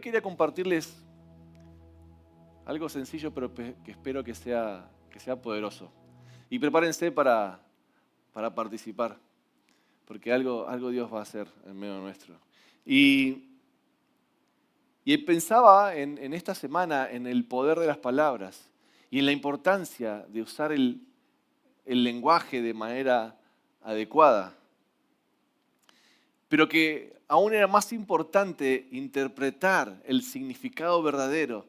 hoy quería compartirles algo sencillo, pero que espero que sea poderoso. Y prepárense para participar, porque algo Dios va a hacer en medio nuestro. Y pensaba en esta semana en el poder de las palabras y en la importancia de usar el lenguaje de manera adecuada. Pero que aún era más importante interpretar el significado verdadero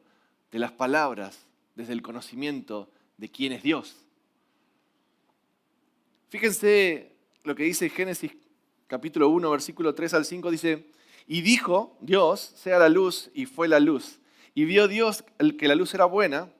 de las palabras desde el conocimiento de quién es Dios. Fíjense lo que dice Génesis capítulo 1, versículo 3 al 5, dice: y dijo Dios, sea la luz, y fue la luz. Y vio Dios que la luz era buena,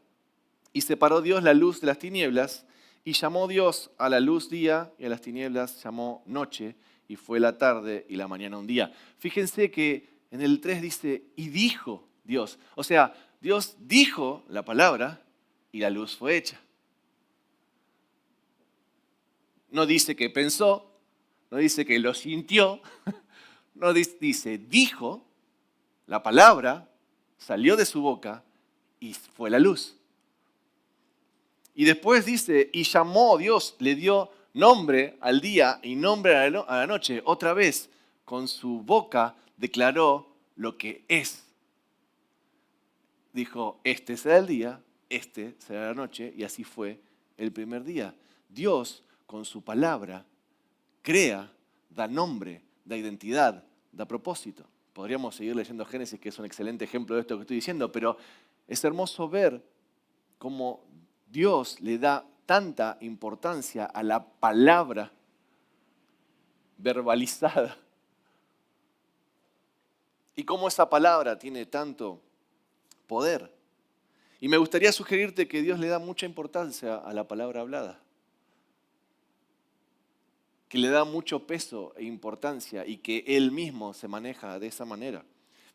y separó Dios la luz de las tinieblas, y llamó Dios a la luz día, y a las tinieblas llamó noche, y fue la tarde y la mañana un día. Fíjense que en el 3 dice, y dijo Dios. O sea, Dios dijo la palabra, y la luz fue hecha. No dice que pensó, no dice que lo sintió, no dice, dijo la palabra, salió de su boca y fue la luz. Y después dice, y llamó Dios, le dio nombre al día y nombre a la noche. Otra vez, con su boca declaró lo que es. Dijo, este será el día, este será la noche, y así fue el primer día. Dios, con su palabra, crea, da nombre, da identidad, da propósito. Podríamos seguir leyendo Génesis, que es un excelente ejemplo de esto que estoy diciendo, pero es hermoso ver cómo Dios le da tanta importancia a la palabra verbalizada y cómo esa palabra tiene tanto poder. Y me gustaría sugerirte que Dios le da mucha importancia a la palabra hablada, que le da mucho peso e importancia y que Él mismo se maneja de esa manera.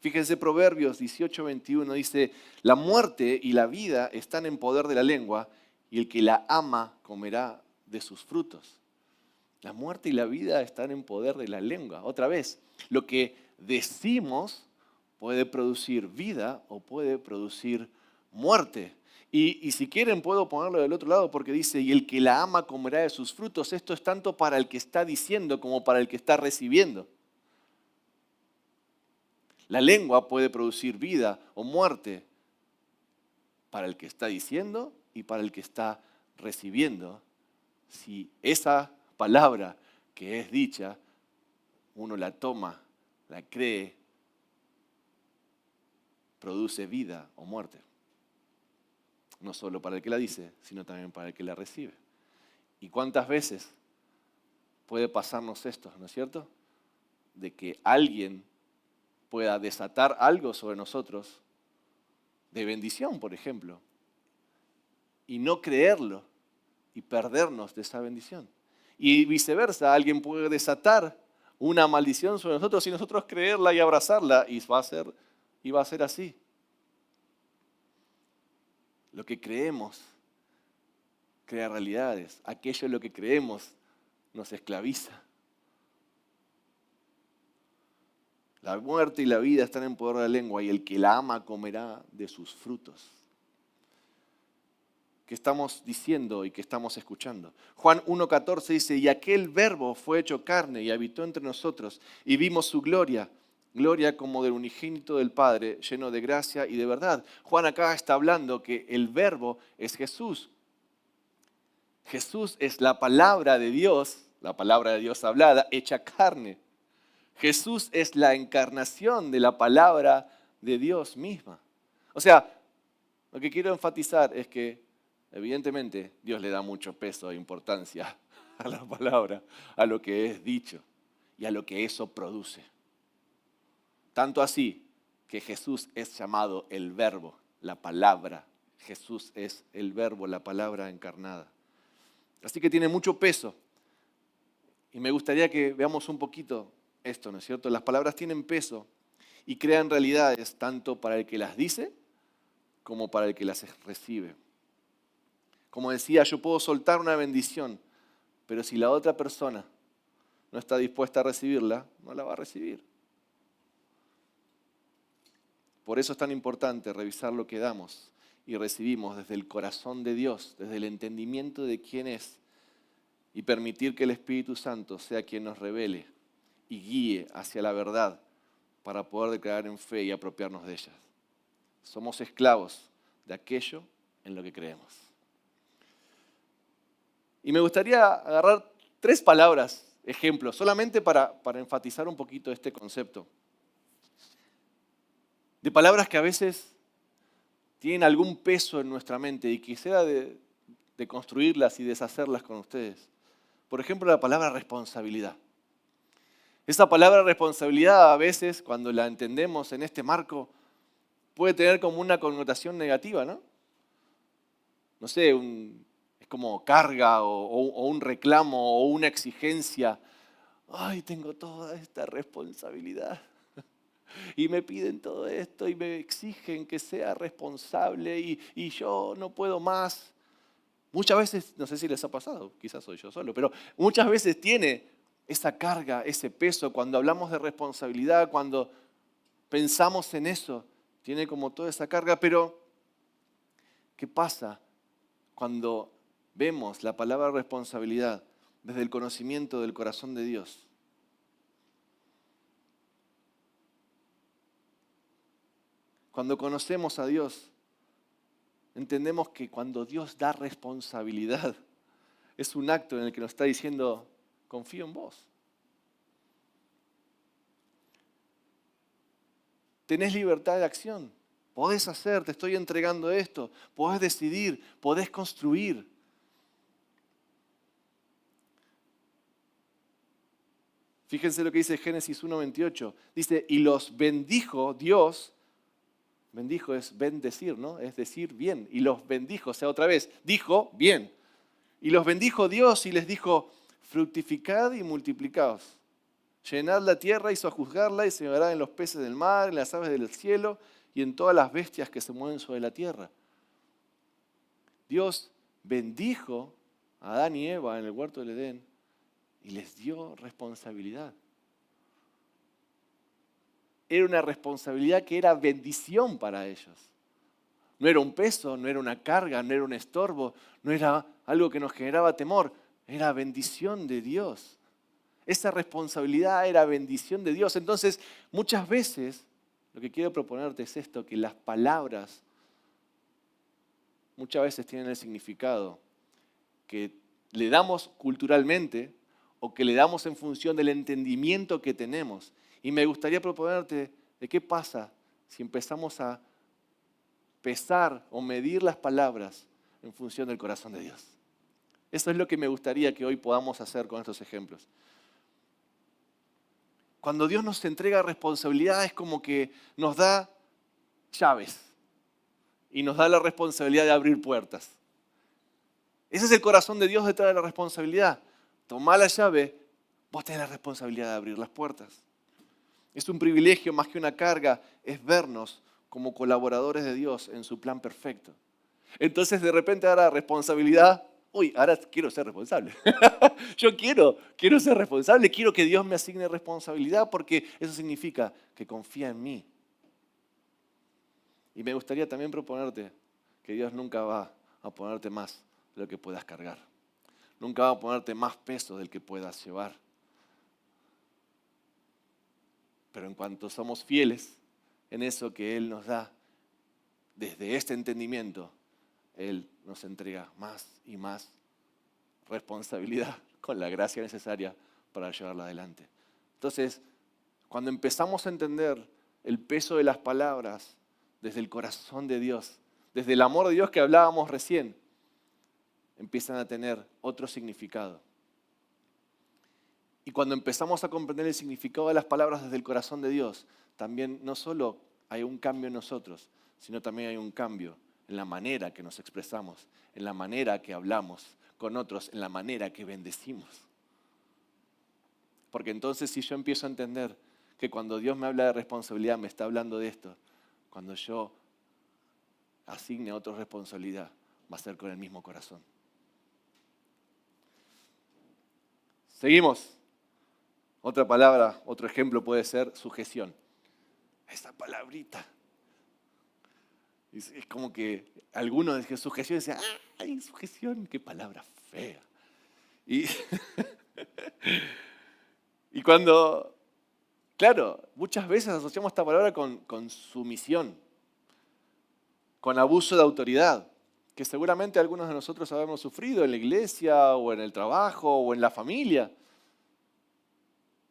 Fíjense, Proverbios 18:21 dice, la muerte y la vida están en poder de la lengua y el que la ama comerá de sus frutos. La muerte y la vida están en poder de la lengua. Otra vez, lo que decimos puede producir vida o puede producir muerte. Y si quieren puedo ponerlo del otro lado porque dice, y el que la ama comerá de sus frutos. Esto es tanto para el que está diciendo como para el que está recibiendo. La lengua puede producir vida o muerte para el que está diciendo y para el que está recibiendo. Si esa palabra que es dicha, uno la toma, la cree, produce vida o muerte. No solo para el que la dice, sino también para el que la recibe. ¿Y cuántas veces puede pasarnos esto, no es cierto? De que alguien pueda desatar algo sobre nosotros, de bendición, por ejemplo, y no creerlo y perdernos de esa bendición. Y viceversa, alguien puede desatar una maldición sobre nosotros y nosotros creerla y abrazarla, y va a ser así. Lo que creemos crea realidades. Aquello en lo que creemos nos esclaviza. La muerte y la vida están en poder de la lengua y el que la ama comerá de sus frutos. ¿Qué estamos diciendo y qué estamos escuchando? Juan 1:14 dice, y aquel verbo fue hecho carne y habitó entre nosotros y vimos su gloria, gloria como del unigénito del Padre, lleno de gracia y de verdad. Juan acá está hablando que el verbo es Jesús. Jesús es la palabra de Dios hablada, hecha carne. Jesús es la encarnación de la palabra de Dios misma. O sea, lo que quiero enfatizar es que evidentemente Dios le da mucho peso e importancia a la palabra, a lo que es dicho y a lo que eso produce. Tanto así que Jesús es llamado el verbo, la palabra. Jesús es el verbo, la palabra encarnada. Así que tiene mucho peso. Y me gustaría que veamos un poquito esto, ¿no es cierto? Las palabras tienen peso y crean realidades tanto para el que las dice como para el que las recibe. Como decía, yo puedo soltar una bendición, pero si la otra persona no está dispuesta a recibirla, no la va a recibir. Por eso es tan importante revisar lo que damos y recibimos desde el corazón de Dios, desde el entendimiento de quién es, y permitir que el Espíritu Santo sea quien nos revele y guíe hacia la verdad para poder declarar en fe y apropiarnos de ellas. Somos esclavos de aquello en lo que creemos. Y me gustaría agarrar 3 palabras, ejemplos, solamente para enfatizar un poquito este concepto. De palabras que a veces tienen algún peso en nuestra mente y quisiera de construirlas y deshacerlas con ustedes. Por ejemplo, la palabra responsabilidad. Esa palabra responsabilidad a veces, cuando la entendemos en este marco, puede tener como una connotación negativa, ¿no? No sé, es como carga o un reclamo o una exigencia. Ay, tengo toda esta responsabilidad. Y me piden todo esto y me exigen que sea responsable y yo no puedo más. Muchas veces, no sé si les ha pasado, quizás soy yo solo, pero muchas veces tiene esa carga, ese peso. Cuando hablamos de responsabilidad, cuando pensamos en eso, tiene como toda esa carga. Pero, ¿qué pasa cuando vemos la palabra responsabilidad desde el conocimiento del corazón de Dios? Cuando conocemos a Dios, entendemos que cuando Dios da responsabilidad, es un acto en el que nos está diciendo, confío en vos. Tenés libertad de acción. Podés hacer, te estoy entregando esto. Podés decidir, podés construir. Fíjense lo que dice Génesis 1:28. Dice, y los bendijo Dios. Bendijo es bendecir, ¿no? Es decir, bien. Y los bendijo, o sea, otra vez, dijo, bien. Y los bendijo Dios y les dijo, fructificad y multiplicaos. Llenad la tierra y sojuzgarla y se llevará en los peces del mar, en las aves del cielo y en todas las bestias que se mueven sobre la tierra. Dios bendijo a Adán y Eva en el huerto del Edén y les dio responsabilidad. Era una responsabilidad que era bendición para ellos. No era un peso, no era una carga, no era un estorbo, no era algo que nos generaba temor, era bendición de Dios. Esa responsabilidad era bendición de Dios. Entonces, muchas veces, lo que quiero proponerte es esto, que las palabras muchas veces tienen el significado que le damos culturalmente o que le damos en función del entendimiento que tenemos. Y me gustaría proponerte de qué pasa si empezamos a pesar o medir las palabras en función del corazón de Dios. Eso es lo que me gustaría que hoy podamos hacer con estos ejemplos. Cuando Dios nos entrega responsabilidad es como que nos da llaves y nos da la responsabilidad de abrir puertas. Ese es el corazón de Dios detrás de la responsabilidad. Tomá la llave, vos tenés la responsabilidad de abrir las puertas. Es un privilegio más que una carga, es vernos como colaboradores de Dios en su plan perfecto. Entonces de repente ahora responsabilidad, ahora quiero ser responsable. Yo quiero ser responsable, quiero que Dios me asigne responsabilidad porque eso significa que confía en mí. Y me gustaría también proponerte que Dios nunca va a ponerte más de lo que puedas cargar. Nunca va a ponerte más peso del que puedas llevar. Pero en cuanto somos fieles en eso que Él nos da, desde este entendimiento, Él nos entrega más y más responsabilidad con la gracia necesaria para llevarla adelante. Entonces, cuando empezamos a entender el peso de las palabras desde el corazón de Dios, desde el amor de Dios que hablábamos recién, empiezan a tener otro significado. Y cuando empezamos a comprender el significado de las palabras desde el corazón de Dios, también no solo hay un cambio en nosotros, sino también hay un cambio en la manera que nos expresamos, en la manera que hablamos con otros, en la manera que bendecimos. Porque entonces si yo empiezo a entender que cuando Dios me habla de responsabilidad, me está hablando de esto, cuando yo asigne a otro responsabilidad, va a ser con el mismo corazón. Seguimos. Otra palabra, otro ejemplo puede ser sujeción. Esa palabrita. Es como que algunos de sujeción decían, ¡ay, sujeción! ¡Qué palabra fea! Y, y cuando, claro, muchas veces asociamos esta palabra con sumisión, con abuso de autoridad, que seguramente algunos de nosotros habemos sufrido en la iglesia o en el trabajo o en la familia.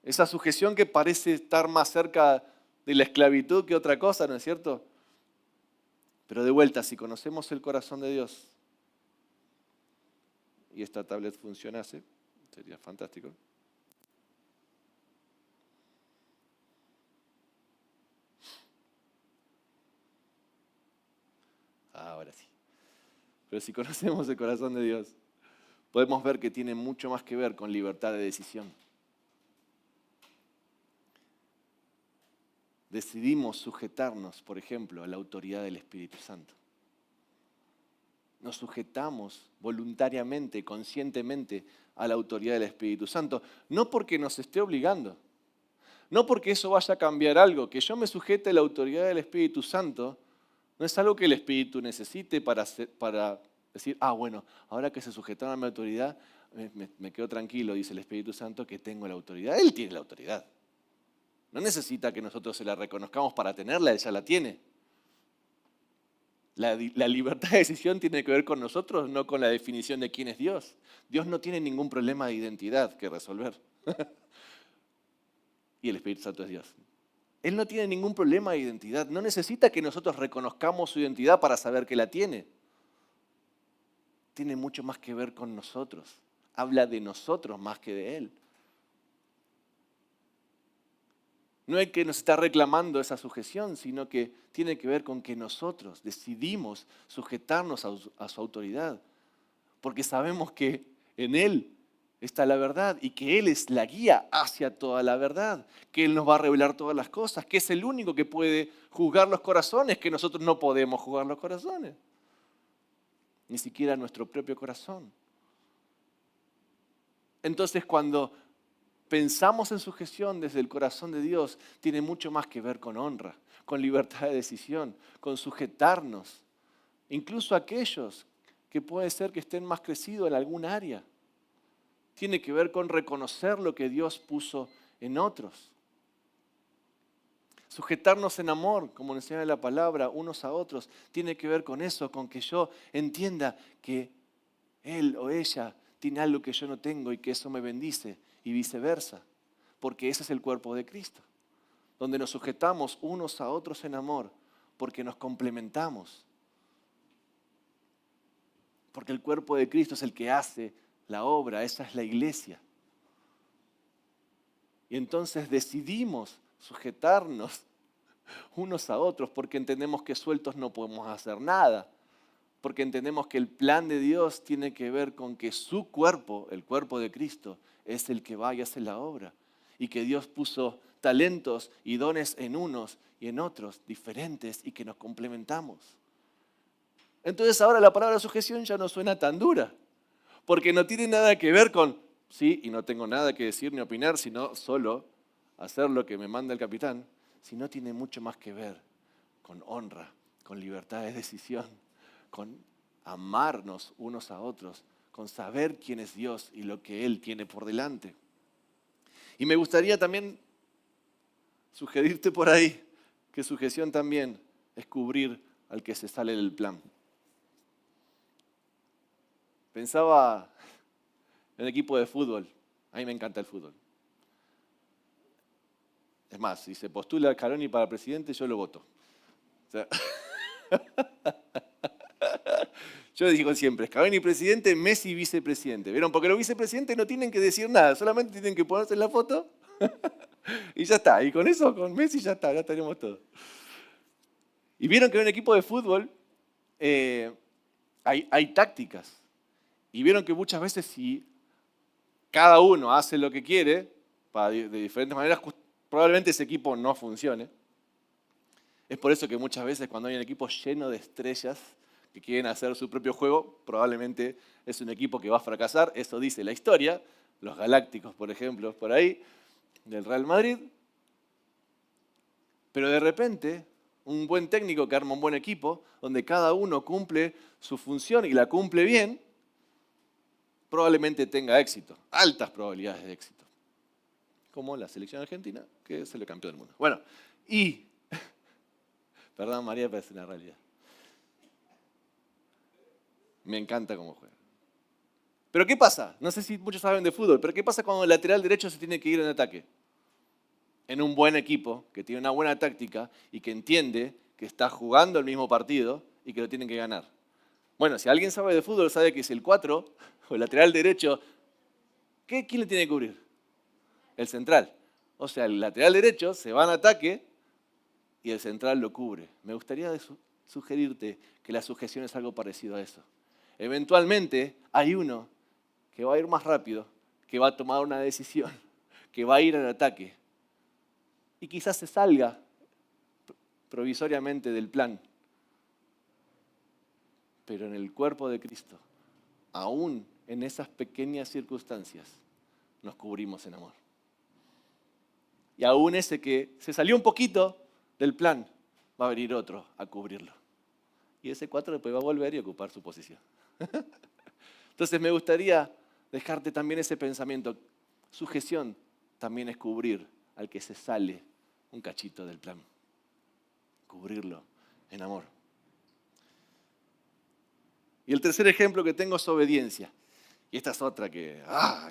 Esa sujeción que parece estar más cerca de la esclavitud que otra cosa, ¿no es cierto? Pero de vuelta, si conocemos el corazón de Dios y esta tablet funcionase, sería fantástico. Ahora sí. Pero si conocemos el corazón de Dios, podemos ver que tiene mucho más que ver con libertad de decisión. Decidimos sujetarnos, por ejemplo, a la autoridad del Espíritu Santo. Nos sujetamos voluntariamente, conscientemente a la autoridad del Espíritu Santo, no porque nos esté obligando, no porque eso vaya a cambiar algo. Que yo me sujete a la autoridad del Espíritu Santo no es algo que el Espíritu necesite para decir, bueno, ahora que se sujetaron a mi autoridad, me quedo tranquilo, dice el Espíritu Santo, que tengo la autoridad. Él tiene la autoridad. No necesita que nosotros se la reconozcamos para tenerla, Él ya la tiene. La libertad de decisión tiene que ver con nosotros, no con la definición de quién es Dios. Dios no tiene ningún problema de identidad que resolver. Y el Espíritu Santo es Dios. Él no tiene ningún problema de identidad. No necesita que nosotros reconozcamos su identidad para saber que la tiene. Tiene mucho más que ver con nosotros. Habla de nosotros más que de Él. No es que nos está reclamando esa sujeción, sino que tiene que ver con que nosotros decidimos sujetarnos a su autoridad. Porque sabemos que en Él está la verdad y que Él es la guía hacia toda la verdad, que Él nos va a revelar todas las cosas, que es el único que puede juzgar los corazones, que nosotros no podemos juzgar los corazones, ni siquiera nuestro propio corazón. Entonces, cuando pensamos en sujeción desde el corazón de Dios, tiene mucho más que ver con honra, con libertad de decisión, con sujetarnos, incluso aquellos que puede ser que estén más crecidos en algún área. Tiene que ver con reconocer lo que Dios puso en otros. Sujetarnos en amor, como nos enseña la palabra, unos a otros, tiene que ver con eso, con que yo entienda que él o ella tiene algo que yo no tengo y que eso me bendice y viceversa, porque ese es el cuerpo de Cristo, donde nos sujetamos unos a otros en amor, porque nos complementamos, porque el cuerpo de Cristo es el que hace la obra, esa es la iglesia. Y entonces decidimos sujetarnos unos a otros porque entendemos que sueltos no podemos hacer nada, porque entendemos que el plan de Dios tiene que ver con que su cuerpo, el cuerpo de Cristo, es el que va y hace la obra, y que Dios puso talentos y dones en unos y en otros diferentes y que nos complementamos. Entonces ahora la palabra sujeción ya no suena tan dura, porque no tiene nada que ver con, sí, y no tengo nada que decir ni opinar, sino solo hacer lo que me manda el capitán, sino tiene mucho más que ver con honra, con libertad de decisión, con amarnos unos a otros, con saber quién es Dios y lo que Él tiene por delante. Y me gustaría también sugerirte por ahí que sujeción también es cubrir al que se sale del plan. Pensaba en el equipo de fútbol. A mí me encanta el fútbol. Es más, si se postula Scaloni para presidente, yo lo voto. O sea, yo digo siempre, Scaloni presidente, Messi vicepresidente. ¿Vieron? Porque los vicepresidentes no tienen que decir nada, solamente tienen que ponerse en la foto y ya está. Y con eso, con Messi ya está, ya tenemos todo. Y vieron que en un equipo de fútbol hay tácticas. Y vieron que muchas veces si cada uno hace lo que quiere, de diferentes maneras, probablemente ese equipo no funcione. Es por eso que muchas veces cuando hay un equipo lleno de estrellas que quieren hacer su propio juego, probablemente es un equipo que va a fracasar. Eso dice la historia. Los Galácticos, por ejemplo, por ahí, del Real Madrid. Pero de repente, un buen técnico que arma un buen equipo, donde cada uno cumple su función y la cumple bien, probablemente tenga éxito, altas probabilidades de éxito. Como la selección argentina, que es el campeón del mundo. Bueno, y, perdón María, pero es una realidad. Me encanta cómo juega. Pero ¿qué pasa? No sé si muchos saben de fútbol, pero ¿qué pasa cuando el lateral derecho se tiene que ir en ataque? En un buen equipo, que tiene una buena táctica y que entiende que está jugando el mismo partido y que lo tienen que ganar. Bueno, si alguien sabe de fútbol, sabe que si el 4 o el lateral derecho, ¿quién le tiene que cubrir? El central. O sea, el lateral derecho se va en ataque y el central lo cubre. Me gustaría sugerirte que la sujeción es algo parecido a eso. Eventualmente hay uno que va a ir más rápido, que va a tomar una decisión, que va a ir al ataque y quizás se salga provisoriamente del plan. Pero en el cuerpo de Cristo, aún en esas pequeñas circunstancias, nos cubrimos en amor. Y aún ese que se salió un poquito del plan, va a venir otro a cubrirlo. Y ese 4 después va a volver y ocupar su posición. Entonces me gustaría dejarte también ese pensamiento. Sujeción también es cubrir al que se sale un cachito del plan. Cubrirlo en amor. Y el tercer ejemplo que tengo es obediencia. Y esta es otra que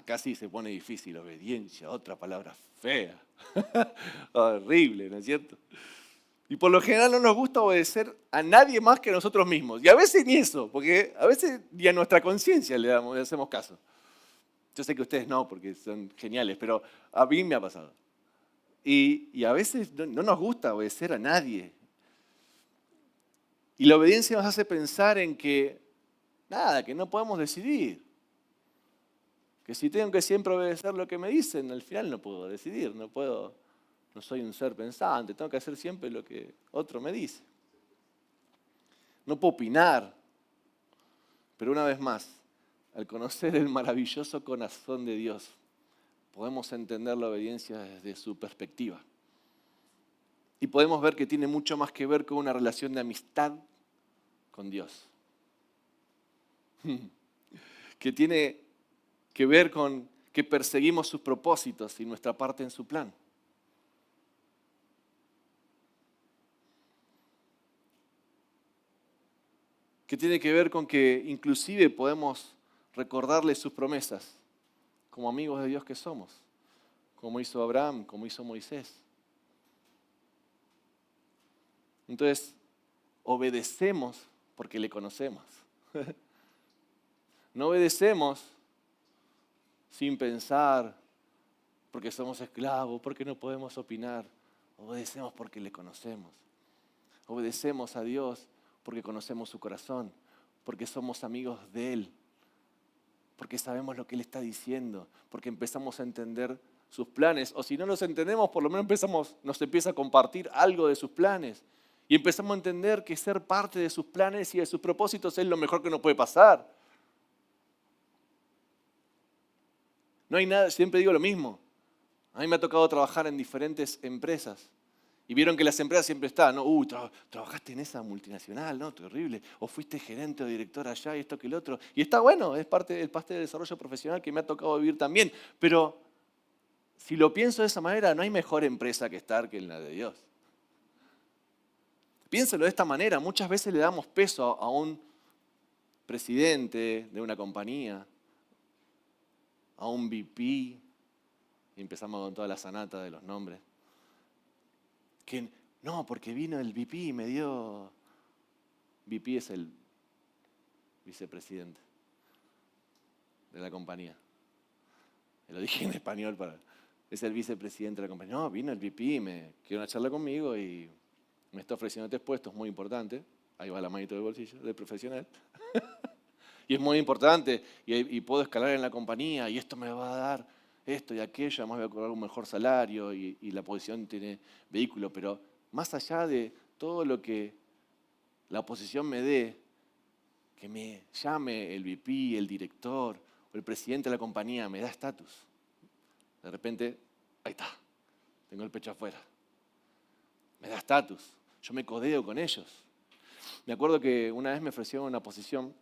casi se pone difícil, obediencia, otra palabra fea. Horrible, ¿no es cierto? Y por lo general no nos gusta obedecer a nadie más que a nosotros mismos. Y a veces ni eso, porque a veces ni a nuestra conciencia le hacemos caso. Yo sé que ustedes no, porque son geniales, pero a mí me ha pasado. Y a veces no nos gusta obedecer a nadie. Y la obediencia nos hace pensar en que, que no podemos decidir. Que si tengo que siempre obedecer lo que me dicen, al final no puedo decidir, no soy un ser pensante, tengo que hacer siempre lo que otro me dice. No puedo opinar, pero una vez más, al conocer el maravilloso corazón de Dios, podemos entender la obediencia desde su perspectiva. Y podemos ver que tiene mucho más que ver con una relación de amistad con Dios. Que tiene que ver con que perseguimos sus propósitos y nuestra parte en su plan. Que tiene que ver con que inclusive podemos recordarle sus promesas como amigos de Dios que somos, como hizo Abraham, como hizo Moisés. Entonces, obedecemos porque le conocemos. No obedecemos sin pensar, porque somos esclavos, porque no podemos opinar. Obedecemos porque le conocemos. Obedecemos a Dios porque conocemos su corazón, porque somos amigos de Él, porque sabemos lo que Él está diciendo, porque empezamos a entender sus planes, o si no los entendemos, por lo menos nos empieza a compartir algo de sus planes, y empezamos a entender que ser parte de sus planes y de sus propósitos es lo mejor que nos puede pasar. No hay nada, siempre digo lo mismo, a mí me ha tocado trabajar en diferentes empresas, y vieron que las empresas siempre están, ¿no? Trabajaste en esa multinacional, ¿no? Terrible. O fuiste gerente o director allá y esto que el otro. Y está bueno, es parte del desarrollo profesional que me ha tocado vivir también. Pero si lo pienso de esa manera, no hay mejor empresa que estar que en la de Dios. Piénselo de esta manera, muchas veces le damos peso a un presidente de una compañía, a un VP, y empezamos con toda la sanata de los nombres. Que no, porque vino el VP y me dio... VP es el vicepresidente de la compañía. Lo dije en español es el vicepresidente de la compañía. No, vino el VP, me quiere una charla conmigo y me está ofreciendo este puesto, es muy importante. Ahí va la manito del bolsillo, del profesional. Y es muy importante y puedo escalar en la compañía y esto me va a dar esto y aquello, además voy a cobrar un mejor salario y la posición tiene vehículo, pero más allá de todo lo que la oposición me dé, que me llame el VP, el director o el presidente de la compañía, me da estatus. De repente, ahí está, tengo el pecho afuera. Me da estatus. yo me codeo con ellos. Me acuerdo que una vez me ofrecieron una posición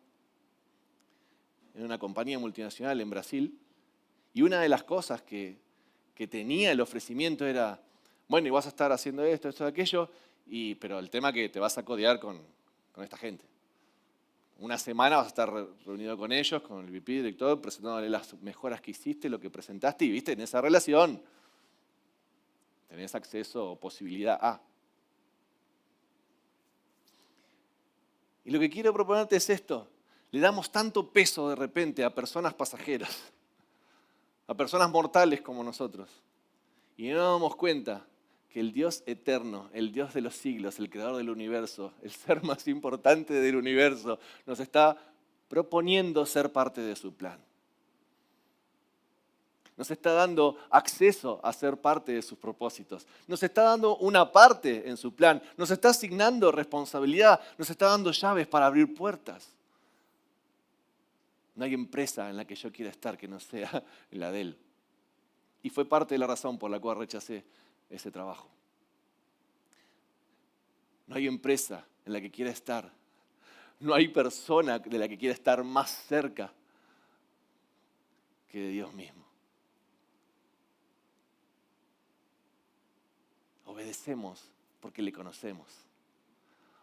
en una compañía multinacional en Brasil y una de las cosas que tenía el ofrecimiento era, bueno, y vas a estar haciendo esto, esto, aquello, pero el tema que te vas a codear con esta gente. Una semana vas a estar reunido con ellos, con el VP, director, presentándole las mejoras que hiciste, lo que presentaste, y viste, en esa relación tenés acceso o posibilidad a. Y lo que quiero proponerte es esto. Le damos tanto peso de repente a personas pasajeras, a personas mortales como nosotros, y no nos damos cuenta que el Dios eterno, el Dios de los siglos, el creador del universo, el ser más importante del universo, nos está proponiendo ser parte de su plan. Nos está dando acceso a ser parte de sus propósitos. Nos está dando una parte en su plan. Nos está asignando responsabilidad. Nos está dando llaves para abrir puertas. No hay empresa en la que yo quiera estar que no sea la de Él. Y fue parte de la razón por la cual rechacé ese trabajo. No hay empresa en la que quiera estar. No hay persona de la que quiera estar más cerca que de Dios mismo. Obedecemos porque le conocemos.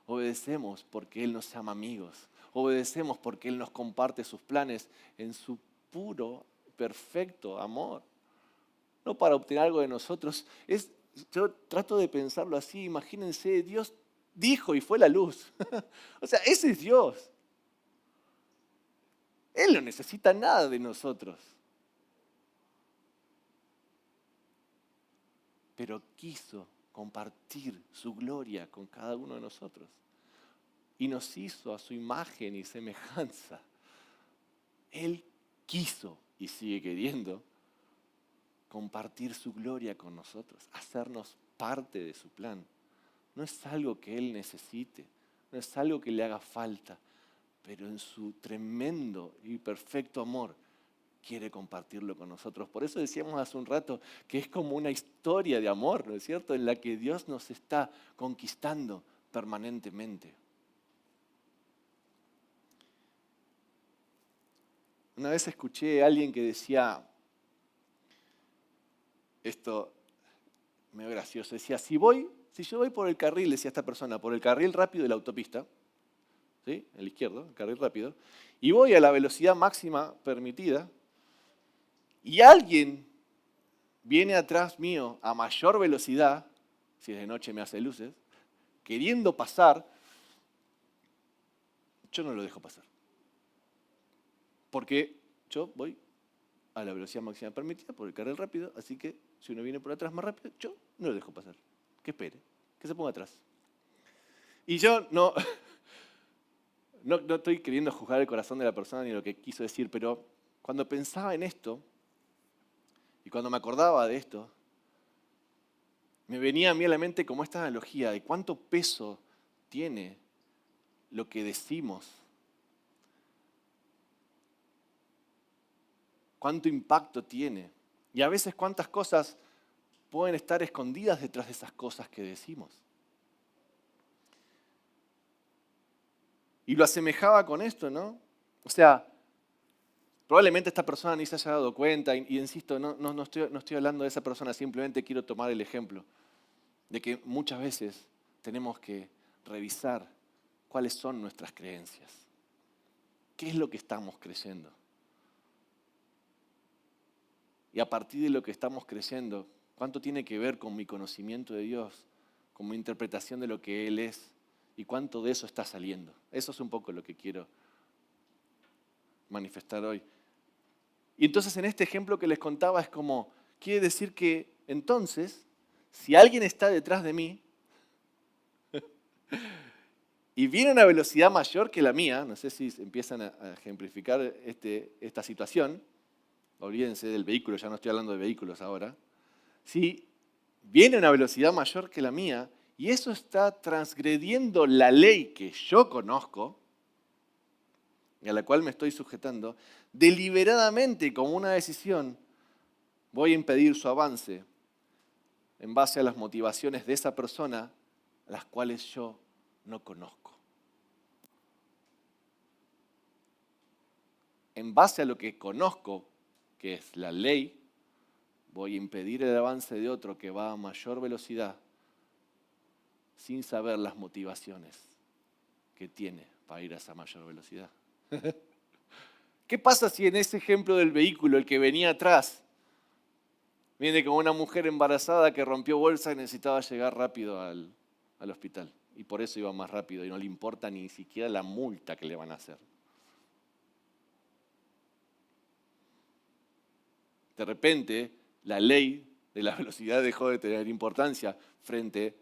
Obedecemos porque Él nos llama amigos. Obedecemos porque Él nos comparte sus planes en su puro, perfecto amor. No para obtener algo de nosotros. Yo trato de pensarlo así. Imagínense, Dios dijo y fue la luz. O sea, ese es Dios. Él no necesita nada de nosotros. Pero quiso compartir su gloria con cada uno de nosotros. Y nos hizo a su imagen y semejanza. Él quiso y sigue queriendo compartir su gloria con nosotros, hacernos parte de su plan. No es algo que Él necesite, no es algo que le haga falta, pero en su tremendo y perfecto amor quiere compartirlo con nosotros. Por eso decíamos hace un rato que es como una historia de amor, ¿no es cierto?, en la que Dios nos está conquistando permanentemente. Una vez escuché a alguien que decía esto, medio gracioso, decía, si yo voy por el carril, decía esta persona, por el carril rápido de la autopista, ¿sí?, el izquierdo, el carril rápido, y voy a la velocidad máxima permitida, y alguien viene atrás mío a mayor velocidad, si es de noche me hace luces, queriendo pasar, yo no lo dejo pasar. Porque yo voy a la velocidad máxima permitida por el carril rápido, así que si uno viene por atrás más rápido, yo no lo dejo pasar. Que espere, que se ponga atrás. Y yo no estoy queriendo juzgar el corazón de la persona ni lo que quiso decir, pero cuando pensaba en esto, y cuando me acordaba de esto, me venía a mí a la mente como esta analogía de cuánto peso tiene lo que decimos, cuánto impacto tiene, y a veces cuántas cosas pueden estar escondidas detrás de esas cosas que decimos. Y lo asemejaba con esto, ¿no? O sea, probablemente esta persona ni se haya dado cuenta, y insisto, no estoy hablando de esa persona, simplemente quiero tomar el ejemplo de que muchas veces tenemos que revisar cuáles son nuestras creencias. ¿Qué es lo que estamos creyendo? Y a partir de lo que estamos creyendo, ¿cuánto tiene que ver con mi conocimiento de Dios, con mi interpretación de lo que Él es? ¿Y cuánto de eso está saliendo? Eso es un poco lo que quiero manifestar hoy. Y entonces en este ejemplo que les contaba es como, quiere decir que entonces, si alguien está detrás de mí y viene a una velocidad mayor que la mía, no sé si empiezan a ejemplificar esta situación, olvídense del vehículo, ya no estoy hablando de vehículos ahora, si viene a una velocidad mayor que la mía y eso está transgrediendo la ley que yo conozco y a la cual me estoy sujetando, deliberadamente como una decisión voy a impedir su avance en base a las motivaciones de esa persona las cuales yo no conozco. En base a lo que conozco, que es la ley, voy a impedir el avance de otro que va a mayor velocidad sin saber las motivaciones que tiene para ir a esa mayor velocidad. ¿Qué pasa si en ese ejemplo del vehículo, el que venía atrás, viene como una mujer embarazada que rompió bolsa y necesitaba llegar rápido al hospital? Y por eso iba más rápido y no le importa ni siquiera la multa que le van a hacer. De repente, la ley de la velocidad dejó de tener importancia frente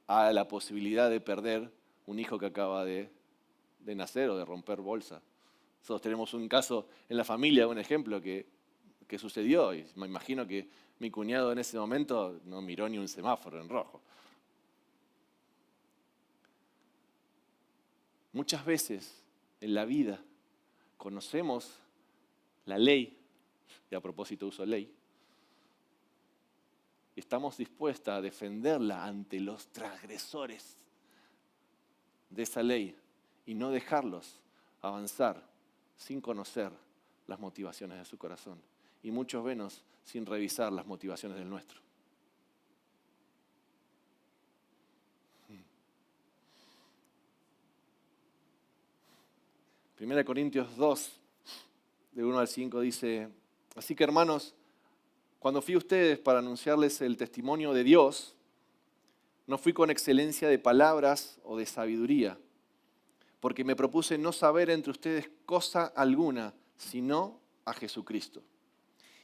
a la posibilidad de perder un hijo que acaba de nacer o de romper bolsa. Nosotros tenemos un caso en la familia, un ejemplo que sucedió, y me imagino que mi cuñado en ese momento no miró ni un semáforo en rojo. Muchas veces en la vida conocemos la ley, y a propósito uso ley, y estamos dispuestos a defenderla ante los transgresores de esa ley y no dejarlos avanzar sin conocer las motivaciones de su corazón, y mucho menos sin revisar las motivaciones del nuestro. Primera Corintios 2, de 1 al 5 dice: así que hermanos, cuando fui a ustedes para anunciarles el testimonio de Dios, no fui con excelencia de palabras o de sabiduría, porque me propuse no saber entre ustedes cosa alguna, sino a Jesucristo,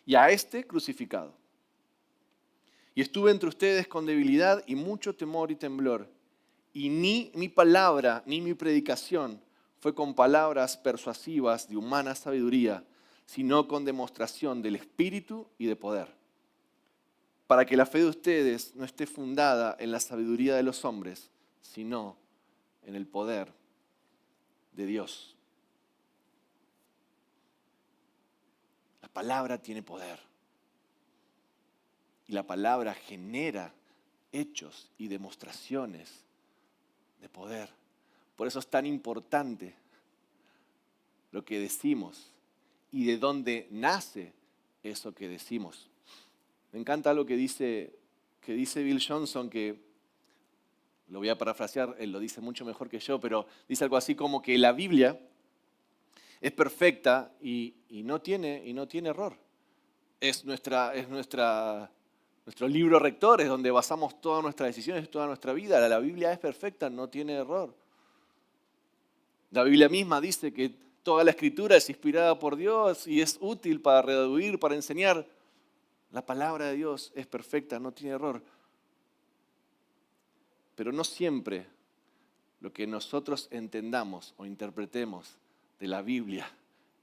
y a este crucificado. Y estuve entre ustedes con debilidad y mucho temor y temblor, y ni mi palabra ni mi predicación fue con palabras persuasivas de humana sabiduría, sino con demostración del Espíritu y de poder, para que la fe de ustedes no esté fundada en la sabiduría de los hombres, sino en el poder de Dios. La palabra tiene poder. Y la palabra genera hechos y demostraciones de poder. Por eso es tan importante lo que decimos y de dónde nace eso que decimos. Me encanta lo que dice Bill Johnson, que lo voy a parafrasear, él lo dice mucho mejor que yo, pero dice algo así como que la Biblia es perfecta y no tiene error. Es nuestro libro rector, es donde basamos todas nuestras decisiones, toda nuestra vida. La Biblia es perfecta, no tiene error. La Biblia misma dice que toda la escritura es inspirada por Dios y es útil para redarguir, para enseñar. La palabra de Dios es perfecta, no tiene error. Pero no siempre lo que nosotros entendamos o interpretemos de la Biblia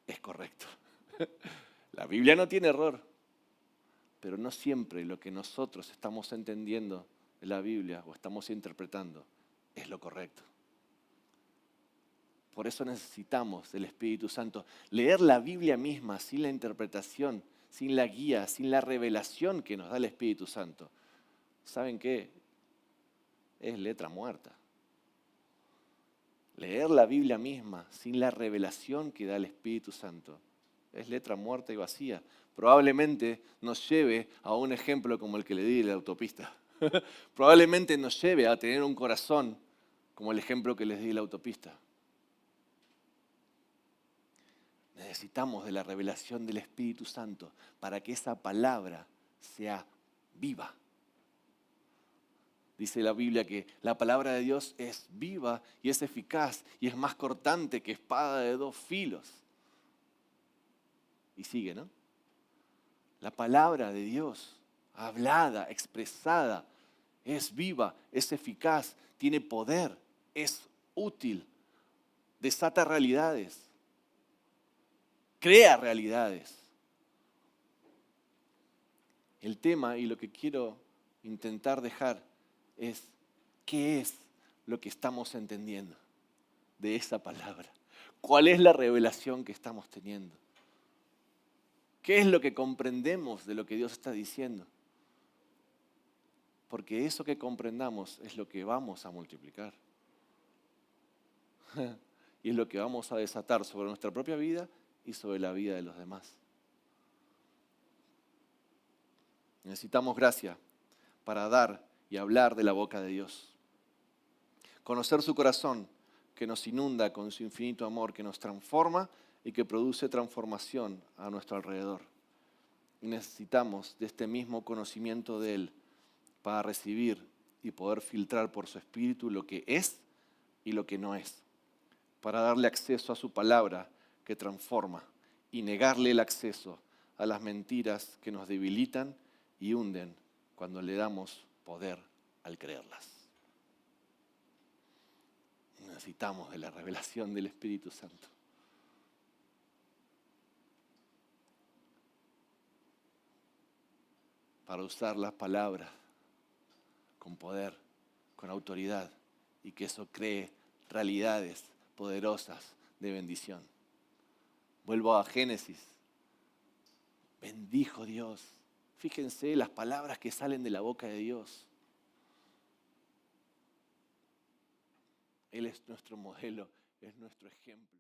es correcto. La Biblia no tiene error, pero no siempre lo que nosotros estamos entendiendo de la Biblia o estamos interpretando es lo correcto. Por eso necesitamos del Espíritu Santo. Leer la Biblia misma sin la interpretación, sin la guía, sin la revelación que nos da el Espíritu Santo. ¿Saben qué? Es letra muerta. Leer la Biblia misma sin la revelación que da el Espíritu Santo es letra muerta y vacía. Probablemente nos lleve a un ejemplo como el que le di de la autopista. Probablemente nos lleve a tener un corazón como el ejemplo que les di de la autopista. Necesitamos de la revelación del Espíritu Santo para que esa palabra sea viva. Dice la Biblia que la palabra de Dios es viva y es eficaz y es más cortante que espada de 2 filos. Y sigue, ¿no? La palabra de Dios, hablada, expresada, es viva, es eficaz, tiene poder, es útil, desata realidades, crea realidades. El tema y lo que quiero intentar dejar es qué es lo que estamos entendiendo de esa palabra. ¿Cuál es la revelación que estamos teniendo? ¿Qué es lo que comprendemos de lo que Dios está diciendo? Porque eso que comprendamos es lo que vamos a multiplicar. Y es lo que vamos a desatar sobre nuestra propia vida y sobre la vida de los demás. Necesitamos gracia para dar y hablar de la boca de Dios. Conocer su corazón, que nos inunda con su infinito amor, que nos transforma y que produce transformación a nuestro alrededor. Y necesitamos de este mismo conocimiento de Él para recibir y poder filtrar por su Espíritu lo que es y lo que no es, para darle acceso a su palabra que transforma y negarle el acceso a las mentiras que nos debilitan y hunden cuando le damos poder al creerlas. Necesitamos de la revelación del Espíritu Santo. Para usar las palabras con poder, con autoridad, y que eso cree realidades poderosas de bendición. Vuelvo a Génesis. Bendijo Dios. Fíjense las palabras que salen de la boca de Dios. Él es nuestro modelo, es nuestro ejemplo.